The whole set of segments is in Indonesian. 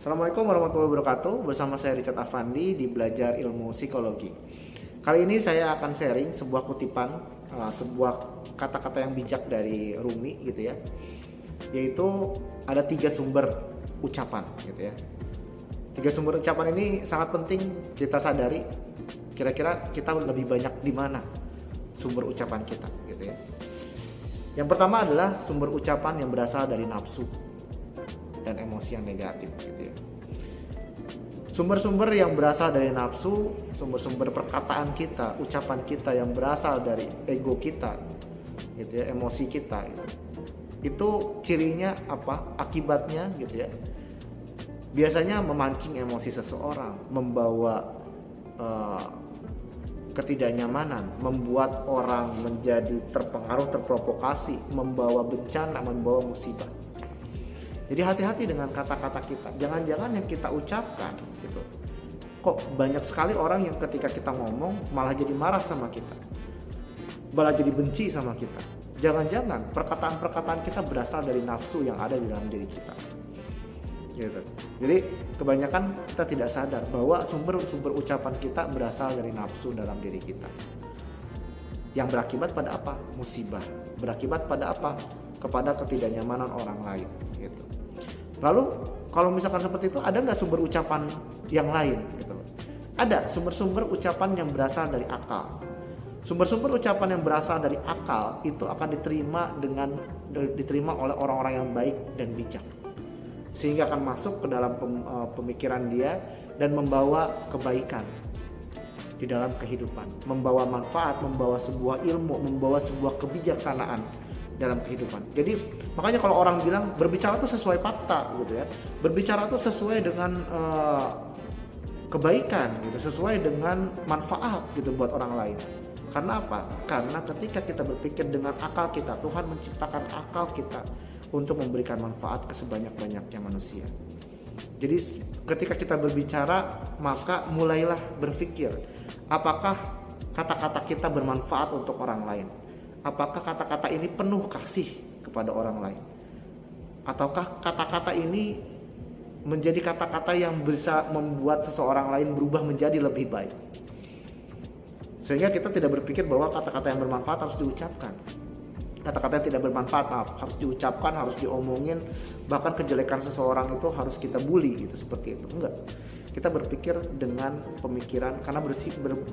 Assalamualaikum warahmatullahi wabarakatuh. Bersama saya Richard Afandi di Belajar Ilmu Psikologi. Kali ini saya akan sharing sebuah kutipan, sebuah kata-kata yang bijak dari Rumi gitu ya. Yaitu ada 3 sumber ucapan gitu ya. 3 sumber ucapan ini sangat penting kita sadari. Kira-kira kita lebih banyak di mana sumber ucapan kita gitu ya. Yang pertama adalah sumber ucapan yang berasal dari nafsu dan emosi yang negatif gitu ya. Sumber-sumber yang berasal dari nafsu, sumber-sumber perkataan kita, ucapan kita yang berasal dari ego kita gitu ya, emosi kita gitu. Itu cirinya apa? Akibatnya gitu ya. Biasanya memancing emosi seseorang, membawa ketidaknyamanan, membuat orang menjadi terpengaruh, terprovokasi, membawa bencana, membawa musibah. Jadi hati-hati dengan kata-kata kita. Jangan-jangan yang kita ucapkan gitu. Kok banyak sekali orang yang ketika kita ngomong malah jadi marah sama kita. Malah jadi benci sama kita. Jangan-jangan perkataan-perkataan kita berasal dari nafsu yang ada di dalam diri kita. Gitu. Jadi kebanyakan kita tidak sadar bahwa sumber-sumber ucapan kita berasal dari nafsu dalam diri kita. Yang berakibat pada apa? Musibah. Berakibat pada apa? Kepada ketidaknyamanan orang lain gitu. Lalu kalau misalkan seperti itu, ada nggak sumber ucapan yang lain gitu? Ada sumber-sumber ucapan yang berasal dari akal. Sumber-sumber ucapan yang berasal dari akal itu akan diterima oleh orang-orang yang baik dan bijak, sehingga akan masuk ke dalam pemikiran dia dan membawa kebaikan di dalam kehidupan, membawa manfaat, membawa sebuah ilmu, membawa sebuah kebijaksanaan dalam kehidupan. Jadi makanya kalau orang bilang berbicara itu sesuai fakta gitu ya, berbicara itu sesuai dengan kebaikan gitu, sesuai dengan manfaat gitu buat orang lain. Karena apa? Karena ketika kita berpikir dengan akal kita, Tuhan menciptakan akal kita untuk memberikan manfaat ke sebanyak-banyaknya manusia. Jadi ketika kita berbicara, maka mulailah berpikir, apakah kata-kata kita bermanfaat untuk orang lain? Apakah kata-kata ini penuh kasih kepada orang lain? Ataukah kata-kata ini menjadi kata-kata yang bisa membuat seseorang lain berubah menjadi lebih baik? Sehingga kita tidak berpikir bahwa kata-kata yang bermanfaat harus diucapkan. Kata-kata yang tidak bermanfaat harus diucapkan, harus diomongin. Bahkan kejelekan seseorang itu harus kita bully gitu, seperti itu. Enggak. Kita berpikir dengan pemikiran karena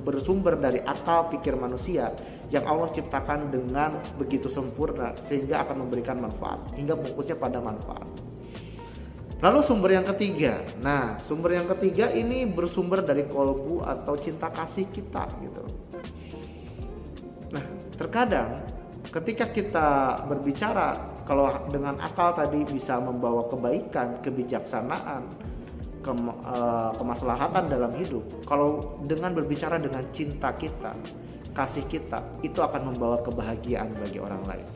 bersumber dari akal pikir manusia yang Allah ciptakan dengan begitu sempurna sehingga akan memberikan manfaat, hingga fokusnya pada manfaat. Lalu sumber yang ketiga. Nah, sumber yang ketiga ini bersumber dari kolbu atau cinta kasih kita gitu. Nah, terkadang ketika kita berbicara, kalau dengan akal tadi bisa membawa kebaikan, kebijaksanaan, kemaslahatan dalam hidup. Kalau dengan berbicara dengan cinta kita, kasih kita, itu akan membawa kebahagiaan bagi orang lain.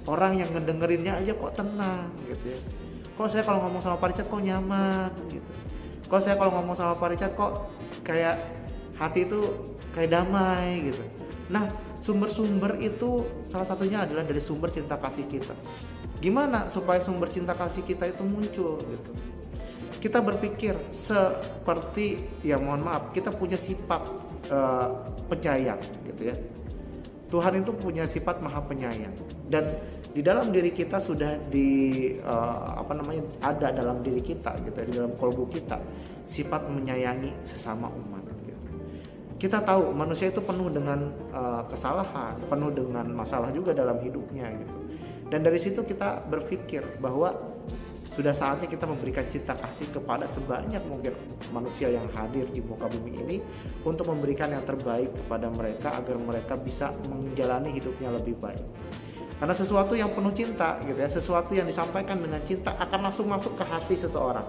Orang yang ngedengerinnya aja kok tenang gitu ya. Kok saya kalau ngomong sama Pak Richard kok nyaman gitu. Kok saya kalau ngomong sama Pak Richard kok kayak hati itu kayak damai gitu. Nah, sumber-sumber itu salah satunya adalah dari sumber cinta kasih kita. Gimana supaya sumber cinta kasih kita itu muncul gitu? Kita berpikir seperti, ya mohon maaf, kita punya sifat penyayang gitu ya. Tuhan itu punya sifat maha penyayang, dan di dalam diri kita sudah ada dalam diri kita gitu, di dalam kolbu kita sifat menyayangi sesama umat gitu. Kita tahu manusia itu penuh dengan kesalahan, penuh dengan masalah juga dalam hidupnya gitu. Dan dari situ kita berpikir bahwa sudah saatnya kita memberikan cinta kasih kepada sebanyak mungkin manusia yang hadir di muka bumi ini, untuk memberikan yang terbaik kepada mereka agar mereka bisa menjalani hidupnya lebih baik. Karena sesuatu yang penuh cinta gitu ya, sesuatu yang disampaikan dengan cinta akan langsung masuk ke hati seseorang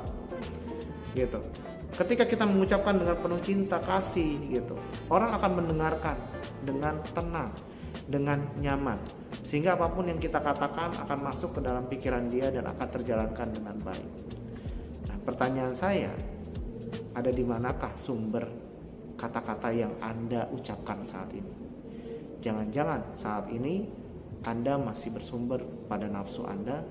gitu. Ketika kita mengucapkan dengan penuh cinta kasih gitu, orang akan mendengarkan dengan tenang, dengan nyaman, sehingga apapun yang kita katakan akan masuk ke dalam pikiran dia dan akan terjalankan dengan baik. Nah, pertanyaan saya, ada di manakah sumber kata-kata yang Anda ucapkan saat ini? Jangan-jangan saat ini Anda masih bersumber pada nafsu Anda,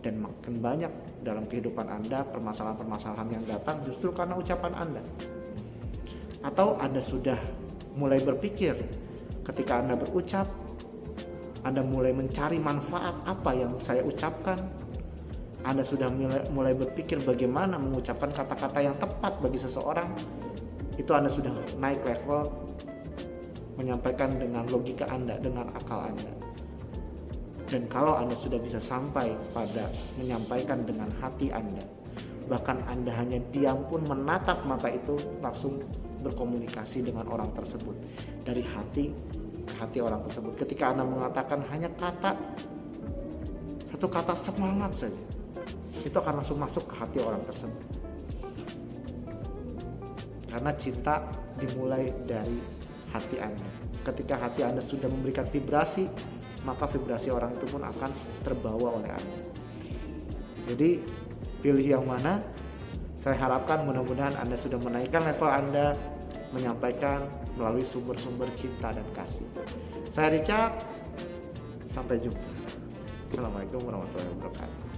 Dan makin banyak dalam kehidupan Anda permasalahan-permasalahan yang datang justru karena ucapan Anda. Atau Anda sudah mulai berpikir ketika Anda berucap, Anda mulai mencari manfaat apa yang saya ucapkan. Anda sudah mulai berpikir bagaimana mengucapkan kata-kata yang tepat bagi seseorang. Itu Anda sudah naik level menyampaikan dengan logika Anda, dengan akal Anda. Dan kalau Anda sudah bisa sampai pada menyampaikan dengan hati Anda, bahkan Anda hanya diam pun menatap mata itu, langsung berkomunikasi dengan orang tersebut dari hati ke hati orang tersebut. Ketika Anda mengatakan hanya satu kata semangat saja, itu akan langsung masuk ke hati orang tersebut. Karena cinta dimulai dari hati Anda. Ketika hati Anda sudah memberikan vibrasi, maka vibrasi orang itu pun akan terbawa oleh Anda. Jadi pilih yang mana? Saya harapkan mudah-mudahan Anda sudah menaikkan level Anda menyampaikan melalui sumber-sumber cinta dan kasih. Saya Richard, sampai jumpa. Assalamualaikum warahmatullahi wabarakatuh.